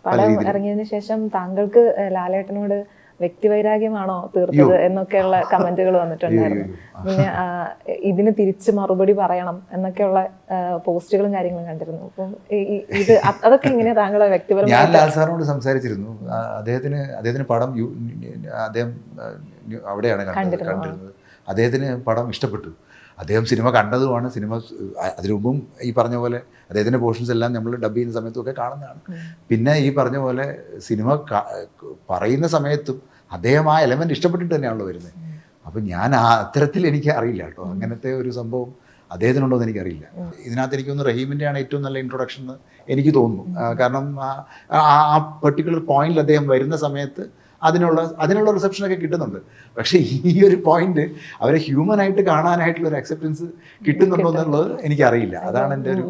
പടം ഇറങ്ങിയതിനു ശേഷം താങ്കൾക്ക് ലാലേട്ടനോട് വ്യക്തിവൈരാഗ്യമാണോ തീർത്തത് എന്നൊക്കെയുള്ള കമന്റുകൾ വന്നിട്ടുണ്ടായിരുന്നു. പിന്നെ ഇതിന് തിരിച്ച് മറുപടി പറയണം എന്നൊക്കെയുള്ള പോസ്റ്റുകളും കാര്യങ്ങളും കണ്ടിരുന്നു. അപ്പം ഇത് അതൊക്കെ എങ്ങനെയാ താങ്കളെ വ്യക്തിപരമായി? ഞാൻ ലാൽ സാറിനോട് സംസാരിച്ചിരുന്നു. അദ്ദേഹത്തിന് പടം അദ്ദേഹം അവിടെയാണ് കണ്ടിരുന്നത്. അദ്ദേഹത്തിന് പടം ഇഷ്ടപ്പെട്ടു. അദ്ദേഹം സിനിമ കണ്ടതുമാണ്. സിനിമ അതിനു മുമ്പും ഈ പറഞ്ഞ പോലെ അദ്ദേഹത്തിൻ്റെ പോർഷൻസ് എല്ലാം നമ്മൾ ഡബ് ചെയ്യുന്ന സമയത്തൊക്കെ കാണുന്നതാണ്. പിന്നെ ഈ പറഞ്ഞ പോലെ സിനിമ പറയുന്ന സമയത്തും അദ്ദേഹം ആ എലമെൻ്റ് ഇഷ്ടപ്പെട്ടിട്ട് തന്നെയാണല്ലോ വരുന്നത്. അപ്പം ഞാൻ അത്തരത്തിൽ എനിക്ക് അറിയില്ല കേട്ടോ, അങ്ങനത്തെ ഒരു സംഭവം അദ്ദേഹത്തിനുണ്ടോ എന്ന് എനിക്കറിയില്ല. ഇതിനകത്ത് എനിക്കൊന്ന് റഹീമിൻ്റെയാണ് ഏറ്റവും നല്ല ഇൻട്രൊഡക്ഷൻ എന്ന് എനിക്ക് തോന്നുന്നു. കാരണം ആ പെർട്ടിക്കുലർ പോയിന്റിൽ അദ്ദേഹം വരുന്ന സമയത്ത് അതിനുള്ള റിസപ്ഷനൊക്കെ കിട്ടുന്നുണ്ട്. പക്ഷേ ഈ ഒരു പോയിന്റ് അവരെ ഹ്യൂമനായിട്ട് കാണാനായിട്ടുള്ള ഒരു അക്സെപ്റ്റൻസ് കിട്ടുന്നുണ്ടോ എന്നുള്ളത് എനിക്കറിയില്ല. അതാണ് എൻ്റെ ഒരു